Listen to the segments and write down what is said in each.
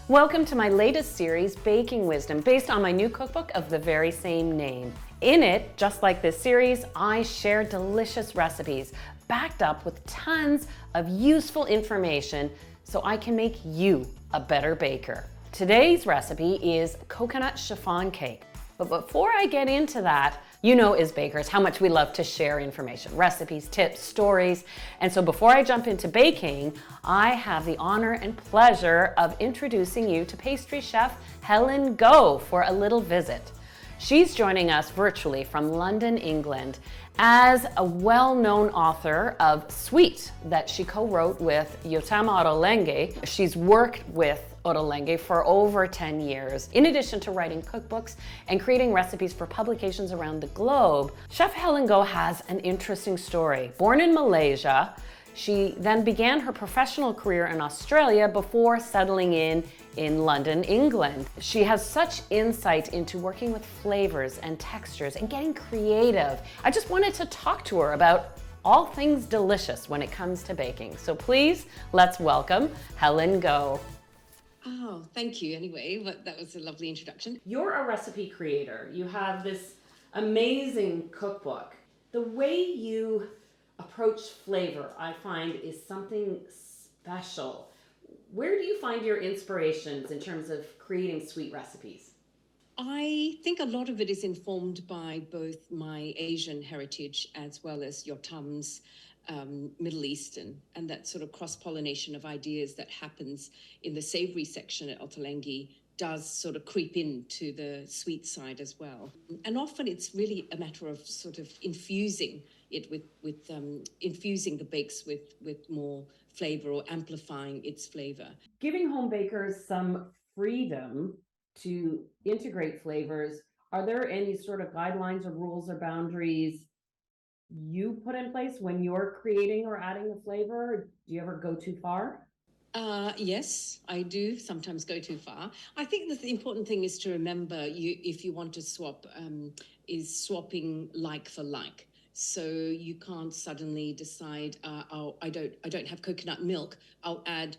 Welcome to my latest series, Baking Wisdom, based on my new cookbook of the very same name. In it, just like this series, I share delicious recipes backed up with tons of useful information so I can make you a better baker. Today's recipe is coconut chiffon cake. But before I get into that, you know as bakers how much we love to share information, recipes, tips, stories. And so before I jump into baking, I have the honor and pleasure of introducing you to pastry chef Helen Goh for a little visit. She's joining us virtually from London, England, as a well-known author of Sweet that she co-wrote with Yotam Ottolenghi. She's worked with Ottolenghi for over 10 years. In addition to writing cookbooks and creating recipes for publications around the globe, Chef Helen Goh has an interesting story. Born in Malaysia, she then began her professional career in Australia before settling in London, England. She has such insight into working with flavors and textures and getting creative. I just wanted to talk to her about all things delicious when it comes to baking. So please, let's welcome Helen Goh. Oh, thank you. Anyway, that was a lovely introduction. You're a recipe creator. You have this amazing cookbook. The way you approach flavor, I find, is something special. Where do you find your inspirations in terms of creating sweet recipes? I think a lot of it is informed by both my Asian heritage as well as Yotam's Middle Eastern, and that sort of cross-pollination of ideas that happens in the savory section at Ottolenghi does sort of creep into the sweet side as well. And often it's really a matter of sort of infusing it with infusing the bakes with more flavor or amplifying its flavor. Giving home bakers some freedom to integrate flavors, are there any sort of guidelines or rules or boundaries you put in place when you're creating or adding a flavor? Do you ever go too far? Yes, I do sometimes go too far. I think the important thing is to remember, if you want to swap, is swapping like for like. So you can't suddenly decide, oh, I don't have coconut milk, I'll add,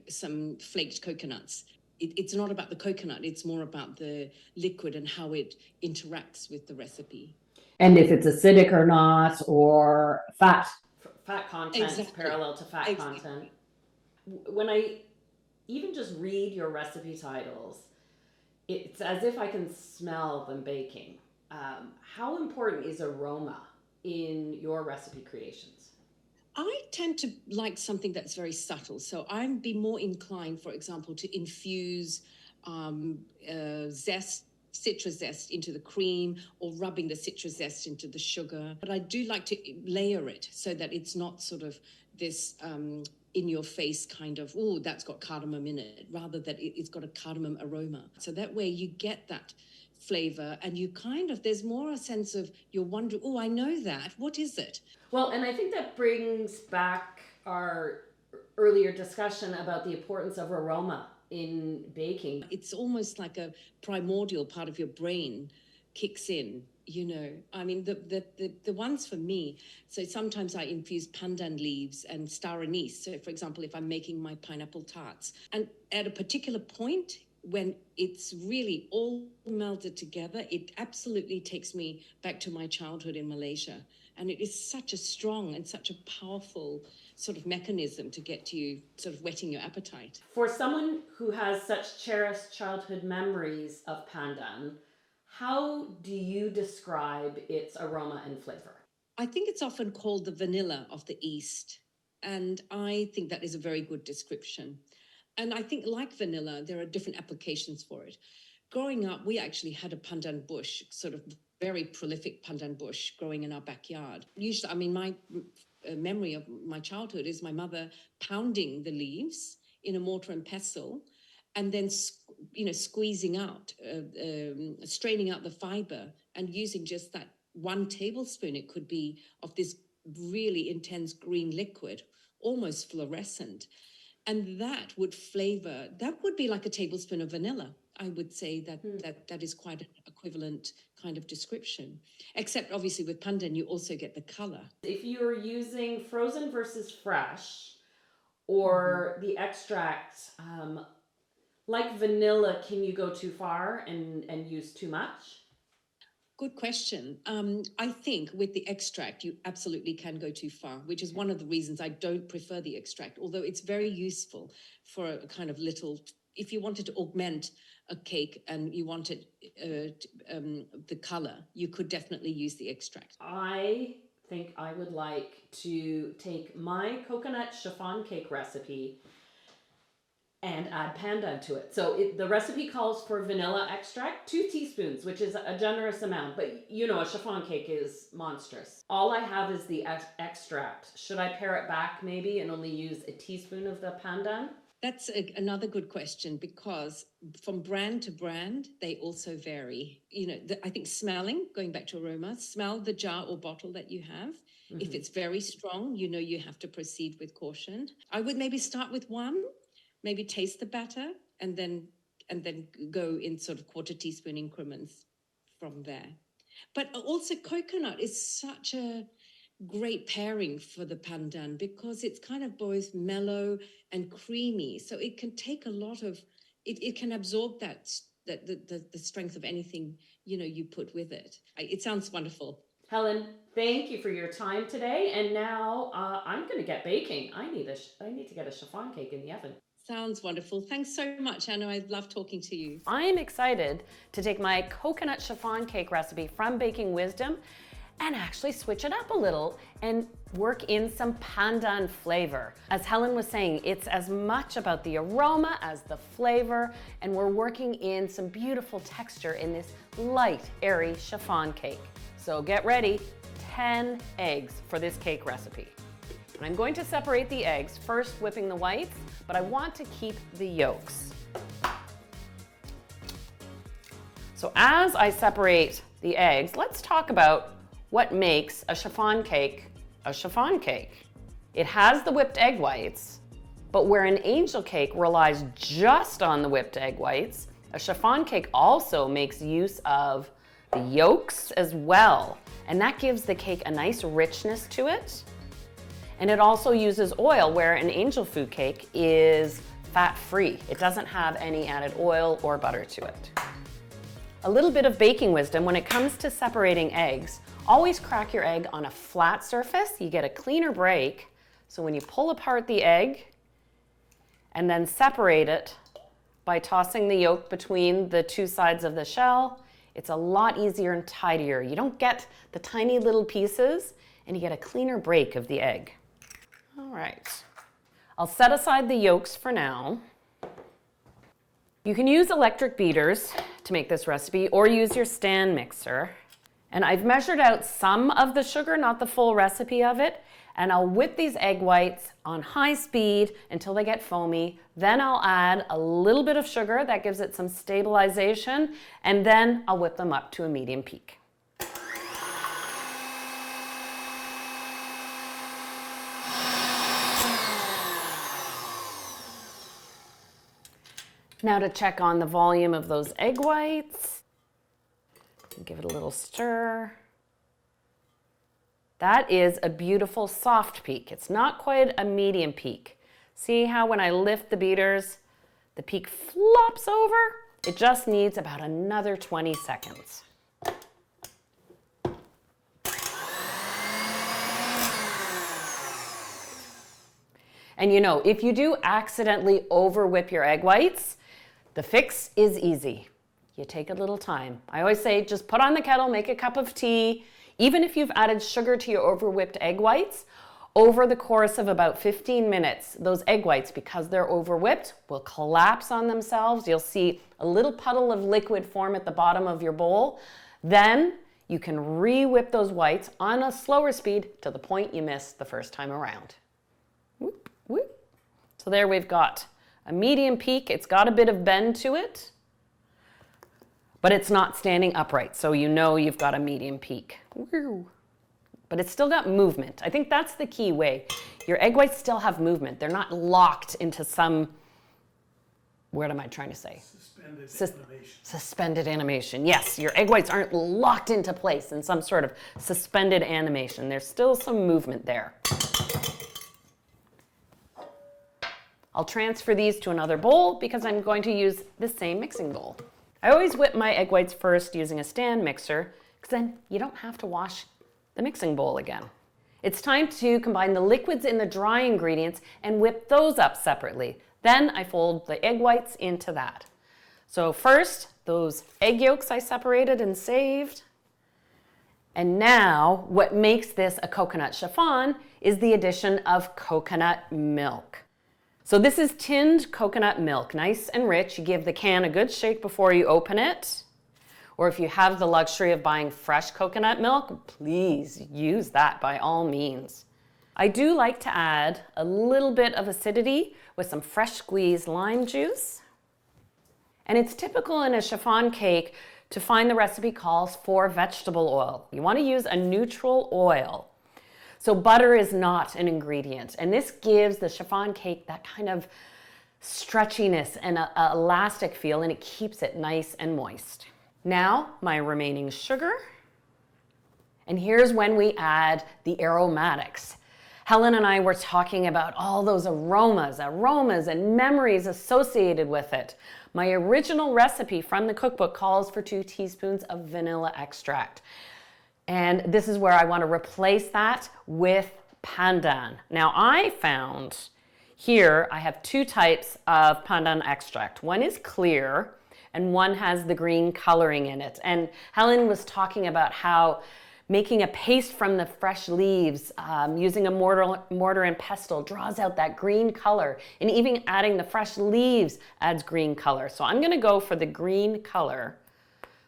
some flaked coconuts. It's not about the coconut, it's more about the liquid and how it interacts with the recipe. And if it's acidic or not, or fat content Exactly. parallel to fat content. When I even just read your recipe titles, it's as if I can smell them baking. How important is aroma in your recipe creations? I tend to like something that's very subtle. So I'd be more inclined, for example, to infuse citrus zest into the cream, or rubbing the citrus zest into the sugar. But I do like to layer it so that it's not sort of this in your face kind of, oh, that's got cardamom in it, rather that it's got a cardamom aroma. So that way you get that flavor, and you kind of, there's more a sense of, you're wondering, oh, I know that, what is it? Well, and I think that brings back our earlier discussion about the importance of aroma in baking. It's almost like a primordial part of your brain kicks in, I mean, the ones for me, so sometimes I infuse pandan leaves and star anise. So for example, if I'm making my pineapple tarts, and at a particular point when it's really all melded together, it absolutely takes me back to my childhood in Malaysia. And it is such a strong and such a powerful sort of mechanism to get you sort of whetting your appetite. For someone who has such cherished childhood memories of pandan, how do you describe its aroma and flavor? I think it's often called the vanilla of the East. And I think that is a very good description. And I think, like vanilla, there are different applications for it. Growing up, we actually had a pandan bush, sort of very prolific pandan bush growing in our backyard. Usually, I mean, my memory of my childhood is my mother pounding the leaves in a mortar and pestle, and then, squeezing out, straining out the fiber, and using just that 1 tablespoon, it could be, of this really intense green liquid, almost fluorescent. And that would be like a tablespoon of vanilla. I would say that is quite an equivalent kind of description. Except obviously with pandan, you also get the color. If you're using frozen versus fresh, or the extract Like vanilla, can you go too far and use too much? Good question. I think with the extract, you absolutely can go too far, which is one of the reasons I don't prefer the extract, although it's very useful for a kind of little, if you wanted to augment a cake and you wanted the color, you could definitely use the extract. I think I would like to take my coconut chiffon cake recipe and add pandan to it. So the recipe calls for vanilla extract, 2 teaspoons, which is a generous amount, but you know, a chiffon cake is monstrous. All I have is the extract. Should I pare it back maybe and only use a teaspoon of the pandan? That's another good question, because from brand to brand, they also vary. You know, I think smelling, going back to aroma, smell the jar or bottle that you have. Mm-hmm. If it's very strong, you know you have to proceed with caution. I would maybe start with one, maybe taste the batter, and then go in sort of quarter teaspoon increments from there. But also coconut is such a great pairing for the pandan because it's kind of both mellow and creamy. So it can take a lot of, it can absorb the strength of anything, you know, you put with it. It sounds wonderful. Helen, thank you for your time today. And now I'm going to get baking. I need to get a chiffon cake in the oven. Sounds wonderful. Thanks so much, Anna. I love talking to you. I'm excited to take my coconut chiffon cake recipe from Baking Wisdom and actually switch it up a little and work in some pandan flavor. As Helen was saying, it's as much about the aroma as the flavor, and we're working in some beautiful texture in this light, airy chiffon cake. So get ready, 10 eggs for this cake recipe. And I'm going to separate the eggs, first whipping the whites, but I want to keep the yolks. So as I separate the eggs, let's talk about what makes a chiffon cake a chiffon cake. It has the whipped egg whites, but where an angel cake relies just on the whipped egg whites, a chiffon cake also makes use of the yolks as well. And that gives the cake a nice richness to it. And it also uses oil, where an angel food cake is fat-free. It doesn't have any added oil or butter to it. A little bit of baking wisdom when it comes to separating eggs. Always crack your egg on a flat surface. You get a cleaner break. So when you pull apart the egg and then separate it by tossing the yolk between the two sides of the shell, it's a lot easier and tidier. You don't get the tiny little pieces, and you get a cleaner break of the egg. All right, I'll set aside the yolks for now. You can use electric beaters to make this recipe or use your stand mixer. And I've measured out some of the sugar, not the full recipe of it, and I'll whip these egg whites on high speed until they get foamy. Then I'll add a little bit of sugar, that gives it some stabilization, and then I'll whip them up to a medium peak. Now to check on the volume of those egg whites, give it a little stir. That is a beautiful soft peak. It's not quite a medium peak. See how when I lift the beaters, the peak flops over? It just needs about another 20 seconds. And you know, if you do accidentally over whip your egg whites, the fix is easy. You take a little time. I always say just put on the kettle, make a cup of tea. Even if you've added sugar to your over whipped egg whites, over the course of about 15 minutes, those egg whites, because they're over whipped, will collapse on themselves. You'll see a little puddle of liquid form at the bottom of your bowl. Then you can re-whip those whites on a slower speed to the point you missed the first time around. Whoop, whoop. So there we've got a medium peak. It's got a bit of bend to it, but it's not standing upright, so you know you've got a medium peak. But it's still got movement. I think that's the key way. Your egg whites still have movement. They're not locked into some, what am I trying to say? Suspended animation. Suspended animation. Yes, your egg whites aren't locked into place in some sort of suspended animation. There's still some movement there. I'll transfer these to another bowl because I'm going to use the same mixing bowl. I always whip my egg whites first using a stand mixer because then you don't have to wash the mixing bowl again. It's time to combine the liquids in the dry ingredients and whip those up separately. Then I fold the egg whites into that. So first, those egg yolks I separated and saved. And now, what makes this a coconut chiffon is the addition of coconut milk. So this is tinned coconut milk, nice and rich. You give the can a good shake before you open it. Or if you have the luxury of buying fresh coconut milk, please use that by all means. I do like to add a little bit of acidity with some fresh squeezed lime juice. And it's typical in a chiffon cake to find the recipe calls for vegetable oil. You want to use a neutral oil. So butter is not an ingredient, and this gives the chiffon cake that kind of stretchiness and a elastic feel, and it keeps it nice and moist. Now, my remaining sugar. And here's when we add the aromatics. Helen and I were talking about all those aromas and memories associated with it. My original recipe from the cookbook calls for 2 teaspoons of vanilla extract. And this is where I want to replace that with pandan. Now I found here I have 2 types of pandan extract. One is clear and one has the green coloring in it. And Helen was talking about how making a paste from the fresh leaves, using a mortar and pestle draws out that green color, and even adding the fresh leaves adds green color. So I'm gonna go for the green color,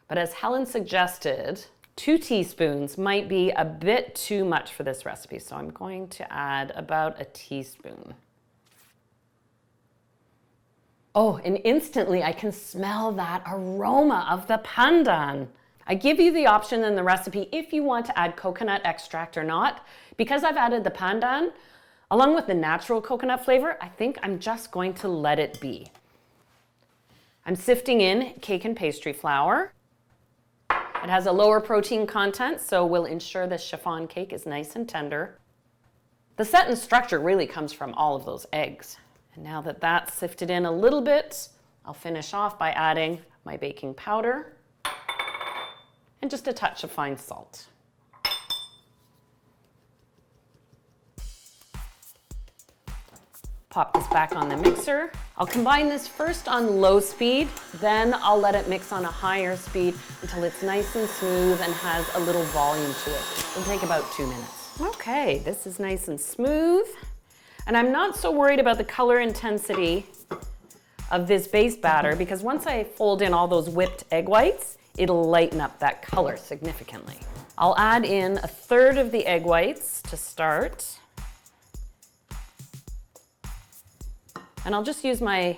but as Helen suggested, 2 teaspoons might be a bit too much for this recipe, so I'm going to add about a teaspoon. Oh, and instantly I can smell that aroma of the pandan. I give you the option in the recipe if you want to add coconut extract or not. Because I've added the pandan, along with the natural coconut flavor, I think I'm just going to let it be. I'm sifting in cake and pastry flour. It has a lower protein content, so we'll ensure the chiffon cake is nice and tender. The set and structure really comes from all of those eggs. And now that that's sifted in a little bit, I'll finish off by adding my baking powder and just a touch of fine salt. Pop this back on the mixer. I'll combine this first on low speed, then I'll let it mix on a higher speed until it's nice and smooth and has a little volume to it. It'll take about 2 minutes. Okay, this is nice and smooth. And I'm not so worried about the color intensity of this base batter because once I fold in all those whipped egg whites, it'll lighten up that color significantly. I'll add in 1/3 of the egg whites to start. And I'll just use my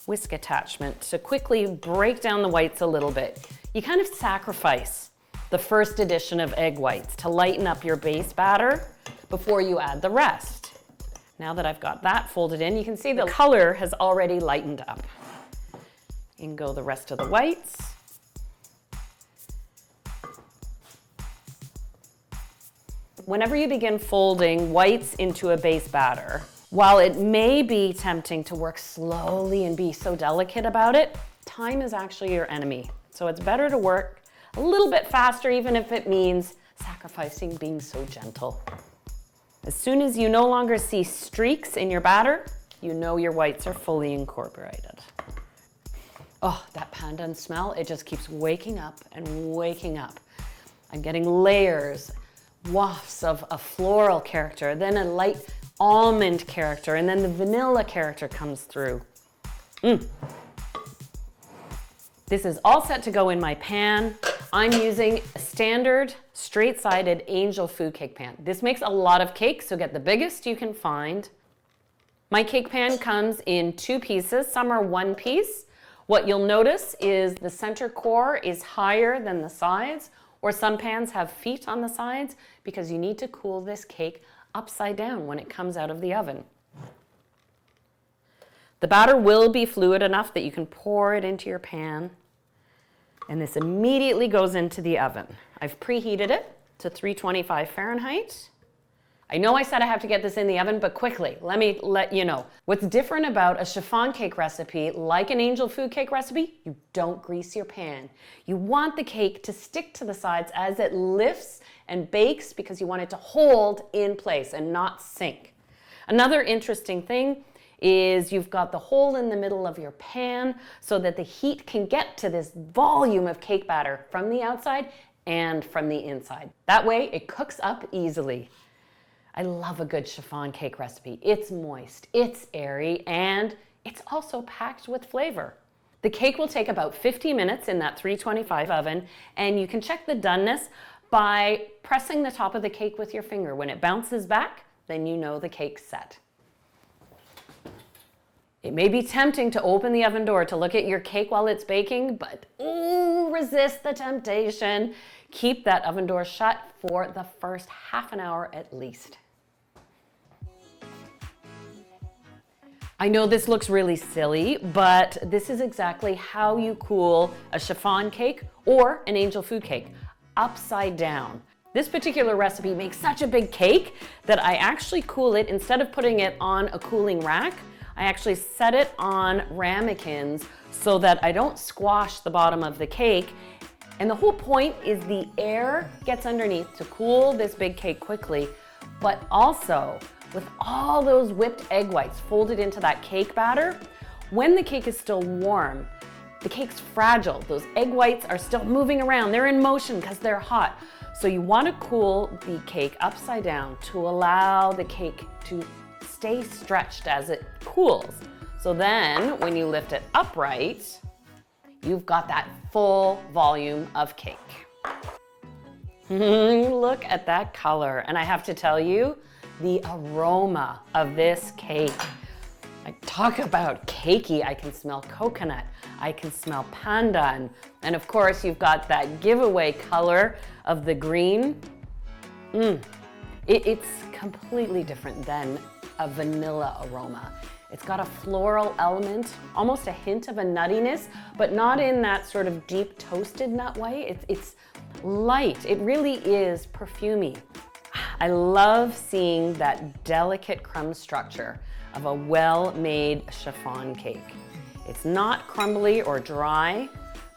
whisk attachment to quickly break down the whites a little bit. You kind of sacrifice the first addition of egg whites to lighten up your base batter before you add the rest. Now that I've got that folded in, you can see the color has already lightened up. In go the rest of the whites. Whenever you begin folding whites into a base batter, while it may be tempting to work slowly and be so delicate about it, time is actually your enemy. So it's better to work a little bit faster, even if it means sacrificing being so gentle. As soon as you no longer see streaks in your batter, you know your whites are fully incorporated. Oh, that pandan smell, it just keeps waking up and waking up. I'm getting layers, wafts of a floral character, then a light almond character, and then the vanilla character comes through. This is all set to go in my pan. I'm using a standard straight-sided angel food cake pan. This makes a lot of cake, so get the biggest you can find. My cake pan comes in 2 pieces. Some are 1 piece. What you'll notice is the center core is higher than the sides, or some pans have feet on the sides because you need to cool this cake upside down when it comes out of the oven. The batter will be fluid enough that you can pour it into your pan, and this immediately goes into the oven. I've preheated it to 325 Fahrenheit. I know I said I have to get this in the oven, but quickly, let me let you know. What's different about a chiffon cake recipe, like an angel food cake recipe, you don't grease your pan. You want the cake to stick to the sides as it lifts and bakes because you want it to hold in place and not sink. Another interesting thing is you've got the hole in the middle of your pan so that the heat can get to this volume of cake batter from the outside and from the inside. That way it cooks up easily. I love a good chiffon cake recipe. It's moist, it's airy, and it's also packed with flavor. The cake will take about 50 minutes in that 325 oven, and you can check the doneness by pressing the top of the cake with your finger. When it bounces back, then you know the cake's set. It may be tempting to open the oven door to look at your cake while it's baking, but ooh, resist the temptation. Keep that oven door shut for the first half an hour at least. I know this looks really silly, but this is exactly how you cool a chiffon cake or an angel food cake, upside down. This particular recipe makes such a big cake that I actually cool it, instead of putting it on a cooling rack, I actually set it on ramekins so that I don't squash the bottom of the cake. And the whole point is the air gets underneath to cool this big cake quickly, but also with all those whipped egg whites folded into that cake batter, when the cake is still warm, the cake's fragile. Those egg whites are still moving around. They're in motion because they're hot. So you want to cool the cake upside down to allow the cake to stay stretched as it cools. So then when you lift it upright, you've got that full volume of cake. Look at that color. And I have to tell you, the aroma of this cake. I talk about cakey. I can smell coconut. I can smell pandan. And of course, you've got that giveaway color of the green. It's completely different than a vanilla aroma. It's got a floral element, almost a hint of a nuttiness, but not in that sort of deep toasted nut way. It's light. It really is perfumey. I love seeing that delicate crumb structure of a well-made chiffon cake. It's not crumbly or dry,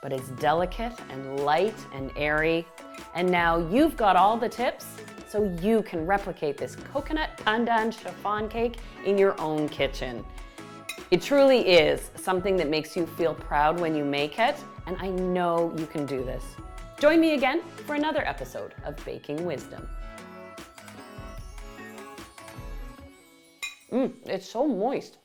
but it's delicate and light and airy. And now you've got all the tips so you can replicate this coconut pandan chiffon cake in your own kitchen. It truly is something that makes you feel proud when you make it, and I know you can do this. Join me again for another episode of Baking Wisdom. It's so moist.